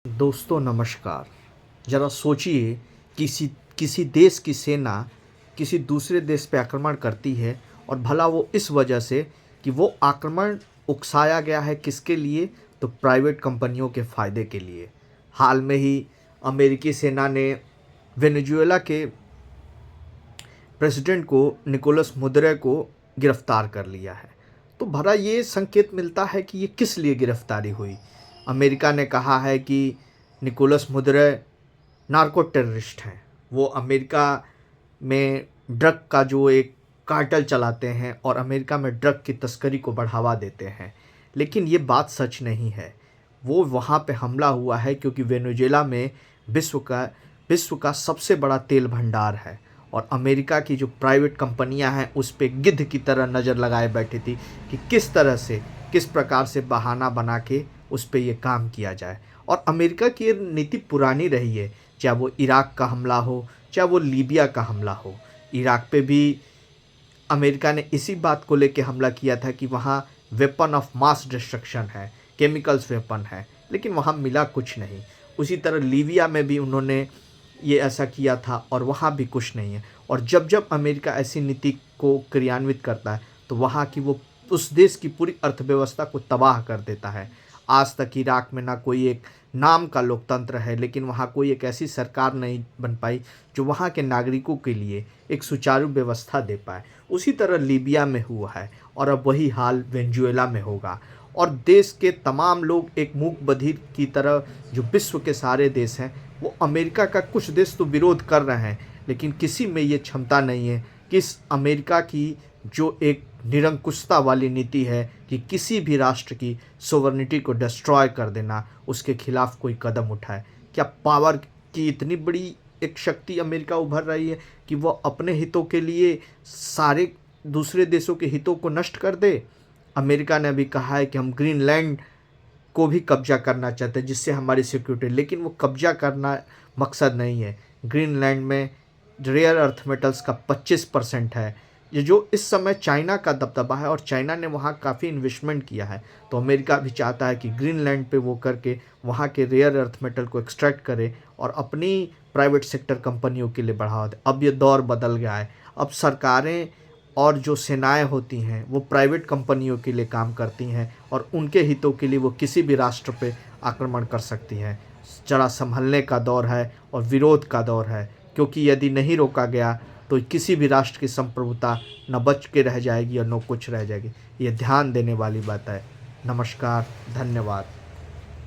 दोस्तों नमस्कार। ज़रा सोचिए, किसी किसी देश की सेना किसी दूसरे देश पे आक्रमण करती है और भला वो इस वजह से कि वो आक्रमण उकसाया गया है किसके लिए, तो प्राइवेट कंपनियों के फ़ायदे के लिए। हाल में ही अमेरिकी सेना ने वेनेजुएला के प्रेसिडेंट को निकोलस मुदुरो को गिरफ्तार कर लिया है। तो भला ये संकेत मिलता है कि ये किस लिए गिरफ्तारी हुई। अमेरिका ने कहा है कि निकोलस मुदुरो नार्को टेररिस्ट हैं। वो अमेरिका में ड्रग का जो एक कार्टेल चलाते हैं और अमेरिका में ड्रग की तस्करी को बढ़ावा देते हैं। लेकिन ये बात सच नहीं है। वो वहाँ पे हमला हुआ है क्योंकि वेनेजुएला में विश्व का सबसे बड़ा तेल भंडार है और अमेरिका की जो प्राइवेट कंपनियां हैं उस पे गिद्ध की तरह नज़र लगाए बैठी थी कि किस प्रकार से बहाना बना के उस पे ये काम किया जाए। और अमेरिका की ये नीति पुरानी रही है, चाहे वो इराक का हमला हो, चाहे वो लीबिया का हमला हो। इराक पे भी अमेरिका ने इसी बात को लेके हमला किया था कि वहाँ वेपन ऑफ मास डिस्ट्रक्शन है, केमिकल्स वेपन है, लेकिन वहाँ मिला कुछ नहीं। उसी तरह लीबिया में भी उन्होंने ये ऐसा किया था और वहाँ भी कुछ नहीं है। और जब जब अमेरिका ऐसी नीति को क्रियान्वित करता है तो वहाँ की वो उस देश की पूरी अर्थव्यवस्था को तबाह कर देता है। आज तक इराक में ना कोई एक नाम का लोकतंत्र है, लेकिन वहाँ कोई एक ऐसी सरकार नहीं बन पाई जो वहाँ के नागरिकों के लिए एक सुचारू व्यवस्था दे पाए। उसी तरह लीबिया में हुआ है और अब वही हाल वेनेजुएला में होगा। और देश के तमाम लोग एक मूक बधिर की तरह, जो विश्व के सारे देश हैं, वो अमेरिका का कुछ देश तो विरोध कर रहे हैं, लेकिन किसी में ये क्षमता नहीं है कि इस अमेरिका की जो एक निरंकुशता वाली नीति है कि किसी भी राष्ट्र की सोवरेनिटी को डिस्ट्रॉय कर देना, उसके खिलाफ कोई कदम उठाए। क्या पावर की इतनी बड़ी एक शक्ति अमेरिका उभर रही है कि वो अपने हितों के लिए सारे दूसरे देशों के हितों को नष्ट कर दे। अमेरिका ने अभी कहा है कि हम ग्रीनलैंड को भी कब्जा करना चाहते हैं, जिससे हमारी सिक्योरिटी, लेकिन वो कब्जा करना मकसद नहीं है। ग्रीनलैंड में रेयर अर्थ मेटल्स का 25% है, ये जो इस समय चाइना का दबदबा है और चाइना ने वहाँ काफ़ी इन्वेस्टमेंट किया है। तो अमेरिका भी चाहता है कि ग्रीनलैंड पे वो करके वहाँ के रेयर अर्थ मेटल को एक्सट्रैक्ट करे और अपनी प्राइवेट सेक्टर कंपनियों के लिए बढ़ावा दे। अब ये दौर बदल गया है। अब सरकारें और जो सेनाएं होती हैं वो प्राइवेट कंपनियों के लिए काम करती हैं और उनके हितों के लिए वो किसी भी राष्ट्र पे आक्रमण कर सकती हैं। जरा संभलने का दौर है और विरोध का दौर है, क्योंकि यदि नहीं रोका गया तो किसी भी राष्ट्र की संप्रभुता न बच के रह जाएगी और न कुछ रह जाएगी। ये ध्यान देने वाली बात है। नमस्कार, धन्यवाद।